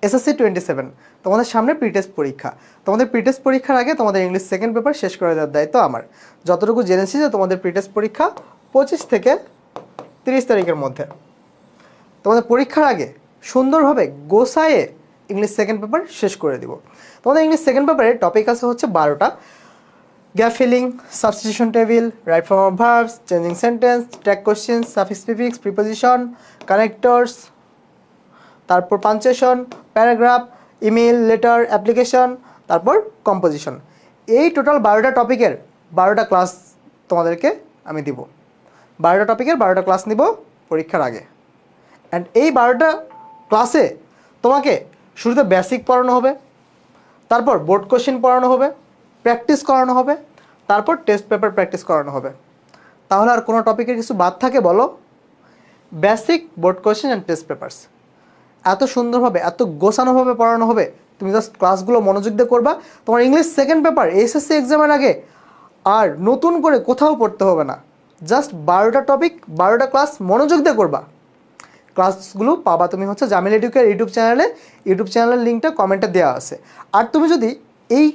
SSC 27 তোমাদের সামনে pre test পরীক্ষা। তোমাদের প্রি টেস্ট পরীক্ষার আগে তোমাদের ইংলিশ সেকেন্ড পেপার শেষ করে দেওয়ার দায়িত্ব আমার। যতটুকু জেনেছি যে তোমাদের প্রি টেস্ট পরীক্ষা 25 থেকে 30 তারিখের মধ্যে। তোমাদের পরীক্ষার আগে সুন্দরভাবে গোছায়ে ইংলিশ সেকেন্ড পেপার শেষ করে দিব। তোমাদের ইংলিশ সেকেন্ড পেপারের টপিক আছে হচ্ছে 12টা। Gap filling, substitution table, right form of verbs, changing sentence, tag question, suffix prefix, preposition, connectors, তারপর punctuation, paragraph, email, letter, application, তারপর কম্পোজিশন। এই টোটাল 12টা টপিকের 12টা ক্লাস তোমাদেরকে আমি দিব। 12টা টপিকের 12টা ক্লাস নিব পরীক্ষার আগে। অ্যান্ড এই 12টা ক্লাসে তোমাকে শুরুতে বেসিক পড়ানো হবে, তারপর বোর্ড কোশ্চেন পড়ানো হবে, প্র্যাকটিস করানো হবে, তারপর টেস্ট পেপার প্র্যাকটিস করানো হবে। তাহলে আর কোনো টপিকের কিছু বাদ থাকে বলো? Basic, board question and test papers এত সুন্দরভাবে, এত গোছানোভাবে পড়ানো হবে, তুমি জাস্ট ক্লাসগুলো মনোযোগ দিয়ে করবা। তোমার ইংলিশ সেকেন্ড পেপার এসএসসি এক্সামের আগে আর নতুন করে কোথাও পড়তে হবে না। জাস্ট 12টা টপিক, 12টা ক্লাস মনোযোগ দিয়ে করবা। ক্লাসগুলো পাবা তুমি হচ্ছে জামিল এডুকের ইউটিউব চ্যানেলের লিঙ্কটা কমেন্টে দেওয়া আছে। আর তুমি যদি এই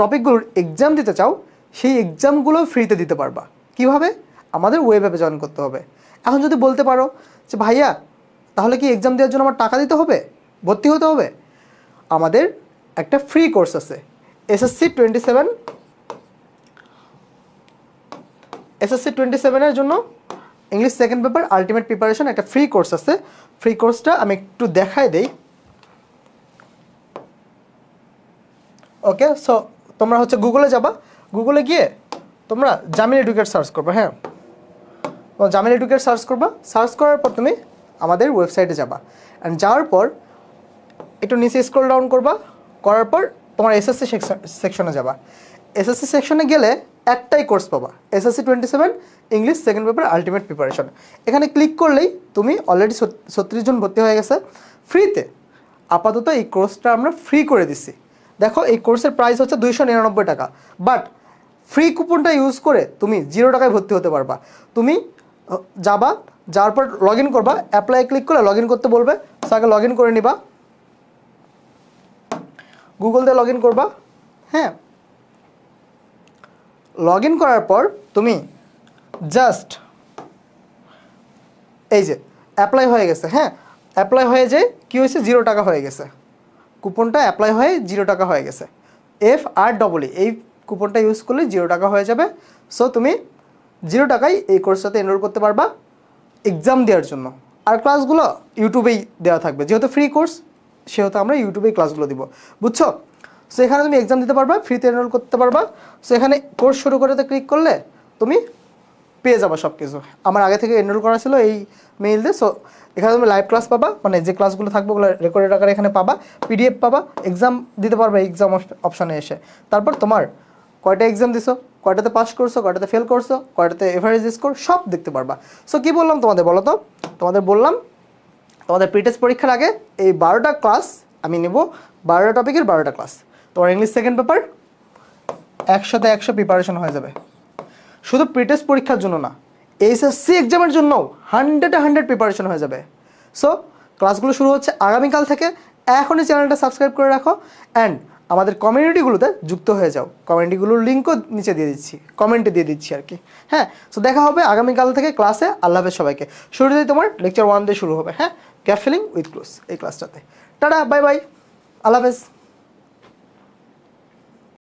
টপিকগুলোর এক্সাম দিতে চাও, সেই এক্সামগুলো ফ্রিতে দিতে পারবা। কিভাবে? আমাদের ওয়েব অ্যাপে জয়েন করতে হবে। এখন যদি বলতে পারো যে ভাইয়া তাহলে কি এক্সাম দেওয়ার জন্য আমার টাকা দিতে হবে, ভর্তি হতে হবে? আমাদের একটা ফ্রি কোর্স আছে এসএসসি 27 জন্য English second paper ultimate preparation একটা ফ্রি কোর্স আছে। ফ্রি কোর্সটা আমি একটু দেখাই দেই। ওকে, সো তোমরা হচ্ছে গুগলে যাবা, গুগলে গিয়ে তোমরা জামিল এডুকেট সার্চ করবা। হ্যাঁ, জামিল এডুকেট সার্চ করবা। সার্চ করার পর তুমি আমাদের ওয়েবসাইটে যাবা। অ্যান্ড যাওয়ার পর একটু নিচে স্ক্রল ডাউন করবা, করার পর তোমার এসএসসি সেকশনে যাবা। এসএসসি সেকশনে গেলে একটাই কোর্স পাবা, SSC 27 English second paper ultimate preparation. এখানে ক্লিক করলেই তুমি অলরেডি 36 জন ভর্তি হয়ে গেছে ফ্রিতে। আপাতত এই কোর্সটা আমরা ফ্রি করে দিচ্ছি। দেখো এই কোর্সের প্রাইস হচ্ছে 299 টাকা, বাট ফ্রি কুপনটা ইউজ করে তুমি 0 টাকায় ভর্তি হতে পারবা। তুমি যাবা, যাওয়ার পর লগ ইন করবা, অ্যাপ্লাই ক্লিক করলে লগ ইন করতে বলবে, সো আগে লগ ইন করে নিবা। গুগল দিয়ে লগ ইন করবা। হ্যাঁ, লগ ইন করার পর তুমি জাস্ট এই যে অ্যাপ্লাই হয়ে গেছে। হ্যাঁ, অ্যাপ্লাই হয়ে যায় কী হয়েছে, 0 টাকা হয়ে গেছে। কুপনটা অ্যাপ্লাই হয়ে 0 টাকা হয়ে গেছে। FREE এই কুপনটা ইউজ করলে 0 টাকা হয়ে যাবে। সো তুমি 0 টাকায় এই কোর্সটাতে এনরোল করতে পারবা এক্সাম দেওয়ার জন্য। আর ক্লাসগুলো ইউটিউবেই দেওয়া থাকবে, যেহেতু ফ্রি কোর্স সেহেতু আমরা ইউটিউবেই ক্লাসগুলো দিব, বুঝছো? সো এখানে তুমি এক্সাম দিতে পারবা, ফ্রিতে এনরোল করতে পারবা। সো এখানে কোর্স শুরু করতে ক্লিক করলে তুমি পেয়ে যাবা সব কিছু। আমার আগে থেকে এনরোল করা ছিল এই মেইল দিয়ে। সো এখানে তুমি লাইভ ক্লাস পাবা, মানে যে ক্লাসগুলো থাকবে ওগুলো রেকর্ডেড আকারে এখানে পাবা, PDF পাবা, এক্সাম দিতে পারবে এক্সাম অপশানে এসে। তারপর তোমার কয়টা এক্সাম দিছো, কয়টাতে পাস করছো, কয়টাতে ফেল করছো, কয়টাতে এভারেজ স্কোর সব দেখতে পারবা। সো কী বললাম তোমাদের বলো তো? তোমাদের বললাম তোমাদের প্রি টেস্ট পরীক্ষার আগে এই 12টা ক্লাস আমি নেব, 12টা টপিকের 12টা ক্লাস। তোমার ইংলিশ সেকেন্ড পেপার 100তে 100 প্রিপারেশন হয়ে যাবে। শুধু প্রি টেস্ট পরীক্ষার জন্য না, এসএসসি এক্সামের জন্যও 100-এ 100 প্রিপারেশন হয়ে যাবে। সো ক্লাসগুলো শুরু হচ্ছে আগামীকাল থেকে। এখনই চ্যানেলটা সাবস্ক্রাইব করে রাখো অ্যান্ড আমাদের কমিউনিটিগুলোতে যুক্ত হয়ে যাও। কমিউনিটিগুলোর লিঙ্কও নিচে দিয়ে দিচ্ছি, কমেন্টে দিয়ে দিচ্ছি আর কি। হ্যাঁ, সো দেখা হবে আগামীকাল থেকে ক্লাসে। আল্লাহ হাফেজ সবাইকে। শুরুতেই তোমার লেকচার 1 দিয়ে শুরু হবে। হ্যাঁ, গ্যাপ ফিলিং উইথ ক্লোজ এই ক্লাসটাতে। টাটা, বাই বাই, আল্লাহ হাফেজ।